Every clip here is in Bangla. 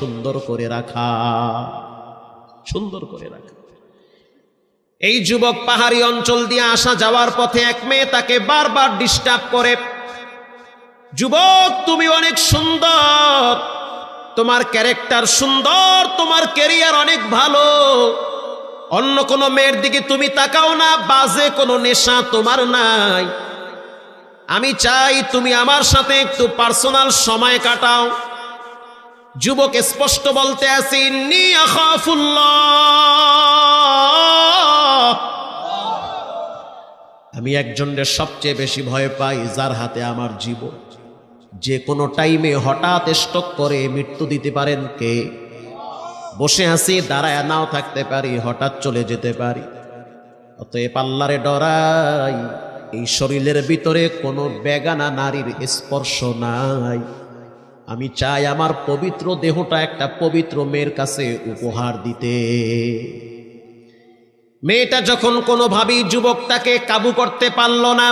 সুন্দর করে রাখা, সুন্দর করে রাখা। এই যুবক পাহাড়ি অঞ্চল দিয়ে আসা যাওয়ার পথে এক মেয়ে তাকে বারবার ডিস্টার্ব করে, যুবক তুমি অনেক সুন্দর, তোমার ক্যারেক্টার সুন্দর, তোমার ক্যারিয়ার অনেক ভালো, অন্য কোনো মেয়ের দিকে তুমি তাকাও না, বাজে কোনো নেশা তোমার নাই, আমি চাই তুমি আমার সাথে একটু পার্সোনাল সময় কাটাও। যুবক স্পষ্ট বলতে আছে, ইন্নী আখাফুল্লাহ, আমি একজনের সবচেয়ে বেশি ভয় পাই যার হাতে আমার জীবন, যে কোনো টাইমে হঠাৎ স্ট্রোক করে মৃত্যু দিতে পারেন কে? বসে আছি, দাঁড়ায় নাও থাকতে পারি, হঠাৎ চলে যেতে পারি। অতএব আল্লাহরে ডরাই, এই শরীরের ভিতরে কোনো বেগানা নারীর স্পর্শ নাই, আমি চাই আমার পবিত্র দেহটা একটা পবিত্র মেয়ের কাছে উপহার দিতে। মেয়েটা যখন কোনোভাবেই যুবকটাকে কাবু করতে পারল না,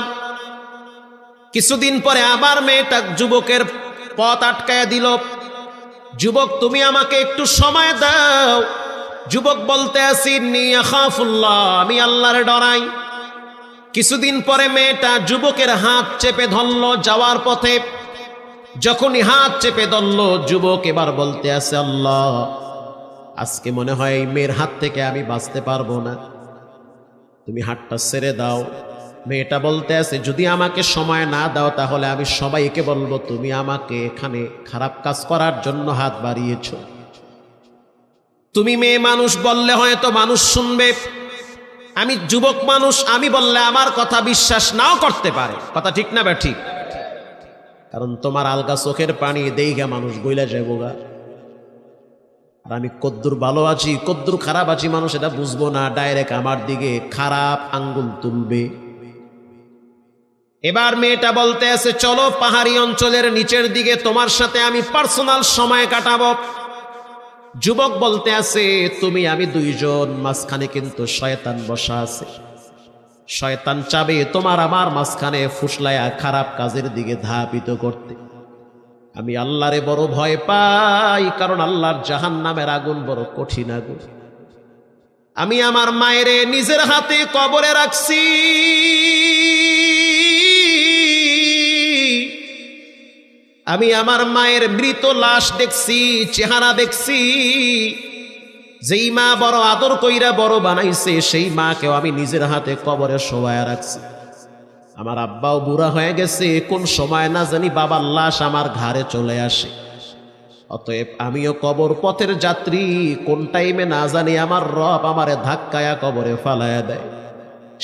কিছুদিন পরে আবার মেয়েটা যুবকের পথ আটকায়া দিল, যুবক তুমি আমাকে একটু সময় দাও। যুবক বলতে আসি, ইন্নী আখাফুল্লাহ, আমি আল্লাহরে ডরাই। কিছুদিন পরে মেয়েটা যুবকের হাত চেপে ধরল যাওয়ার পথে, যখনই হাত চেপে ধরল যুবক এবার বলতে আছে, আল্লাহ আজকে মনে হয় এই মেয়ের হাত থেকে আমি বাঁচতে পারবো না, তুমি হাতটা ছেড়ে দাও। মেয়েটা বলতে আছে, যদি আমাকে সময় না দাও তাহলে আমি সবাইকে বলবো তুমি আমাকে এখানে খারাপ কাজ করার জন্য হাত বাড়িয়েছ। তুমি মেয়ে মানুষ বললে হয়তো মানুষ শুনবে, আমি যুবক মানুষ, আমি বললে আমার কথা বিশ্বাস নাও করতে পারে, কথা ঠিক না? ঠিক, কারণ তোমার আলগা চোখের পানি দেইগা মানুষ বইলা যাবো গা, আর আমি কদ্দুর ভালো আছি কদ্দুর খারাপ আছি মানুষ এটা বুঝবো না, ডাইরেক্ট আমার দিকে খারাপ আঙ্গুল তুলবে। এবার মেয়েটা বলতে আছে, চলো পাহাড়ি অঞ্চলের নিচের দিকে, তোমার সাথে আমি পার্সোনাল সময় কাটাবো। যুবক বলতে আছে, তুমি আমি দুইজন, মাঝখানে কিন্তু শয়তান বসা আছে, শয়তান চাবে তোমার আমার মাঝখানে ফুসলায়া খারাপ কাজের দিকে ধাবিত করতে। আমি আল্লাহরে বড় ভয় পাই, কারণ আল্লাহর জাহান্নামের আগুন বড় কঠিন আগুন। আমি আমার মায়েরে নিজের হাতে কবরে রাখছি, আমি আমার মায়ের মৃত লাশ দেখছি, চেহারা দেখছি। যেই মা বড় আদর কইরা বড় বানাইছে সেই মাকেও আমি নিজের হাতে কবরে শোয়ায়া রাখছি। আমার আব্বাও বুড়া হয়ে গেছে, কোন সময় না জানি বাবার লাশ আমার ঘাড়ে চলে আসে। অতএব আমিও কবর পথের যাত্রী, কোন টাইমে না জানি আমার রব আমারে ধাক্কায়া কবরে ফালায়া দেয়।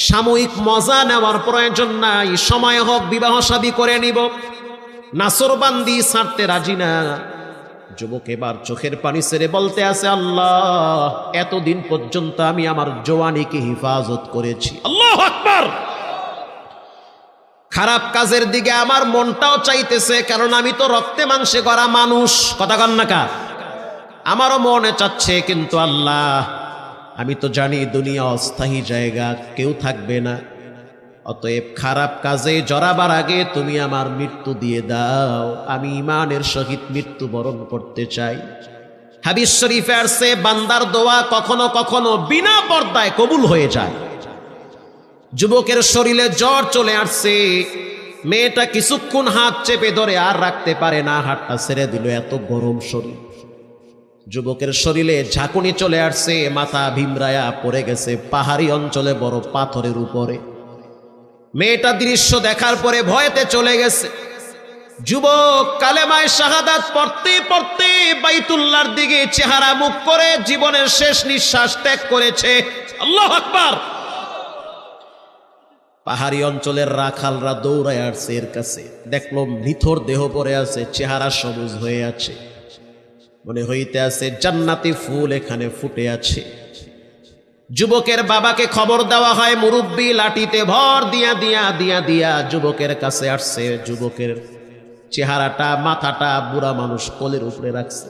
সাময়িক মজা নেওয়ার প্রয়োজন নাই, সময় হোক বিবাহ শাদী করে নিব, নাসরবান্দি ছাড়তে রাজি না। যুবক এবার চোখের পানি ছেড়ে বলতে আছে, আল্লাহ এতদিন পর্যন্ত আমি আমার জওয়ানিকে হিফাজত করেছি, আল্লাহু আকবার। খারাপ কাজের দিকে আমার মনটাও চাইতেছে, কারণ আমি তো রক্তে মাংসে গড়া মানুষ, কথা কন না কা, আমারও মনে চাচ্ছে, কিন্তু আল্লাহ আমি তো জানি দুনিয়া অস্থায়ী জায়গা, কেউ থাকবে না। অতএব খারাপ কাজে জড়াবার আগে তুমি আমার মৃত্যু দিয়ে দাও, আমি ঈমানের সহিত মৃত্যুবরণ করতে চাই। হাদিস শরীফে আসছে, বান্দার দোয়া কখনো কখনো বিনা পর্দায় কবুল হয়ে যায়। যুবকের শরীরে জ্বর চলে আসছে, মেয়েটা কিছুক্ষণ হাত চেপে ধরে আর রাখতে পারে না, হাতটা ছেড়ে দিল, এত গরম শরীর। যুবকের শরীরে ঝাঁকুনি চলে আসছে, মাথা ভিমরায়া পড়ে গেছে পাহাড়ি অঞ্চলে বড় পাথরের উপরে। মেয়েটা দৃশ্য দেখার পরে ভয়েতে চলে গেছে। যুবক কালেমায়ে শাহাদাত পড়তে পড়তে বাইতুল্লাহর দিকে চেহারা মুখ করে জীবনের শেষ নিঃশ্বাস ত্যাগ করেছে, আল্লাহু আকবার। পাহাড়ি অঞ্চলের রাখালরা দৌড়ায় আসছে এর কাছে, দেখলো নিথর দেহ পড়ে আছে, চেহারা সবুজ হয়ে আছে, মনে হইতে আছে জান্নাতি ফুল এখানে ফুটে আছে। যুবকের বাবাকে খবর দেওয়া হয়, মুরব্বী লাঠিতে ভর দিয়া দিয়া দিয়া দিয়া যুবকের কাছে আসছে। যুবকের চেহারাটা মাথাটা বুড়া মানুষ কোলের উপরে রাখছে,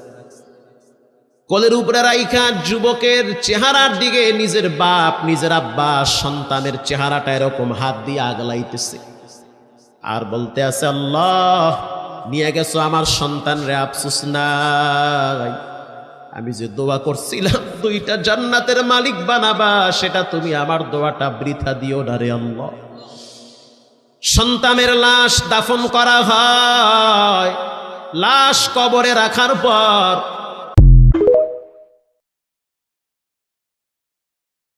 কোলের উপরে রাইখা যুবকের চেহারার দিকে নিজের বাপ নিজের আব্বা সন্তানের চেহারাটা এরকম হাত দিয়ে আগলাইতেছে আর বলতে আছে, আল্লাহ নিয়ে গেছো আমার সন্তান রে, আফসোস নাই, আমি যে দোয়া করছিলাম দুইটা জান্নাতের মালিক বানাবা, সেটা তুমি আমার দোয়াটা বৃথা দিও না রে আল্লাহ। সন্তানের লাশ দাফন করা হয়, লাশ কবরে রাখার পর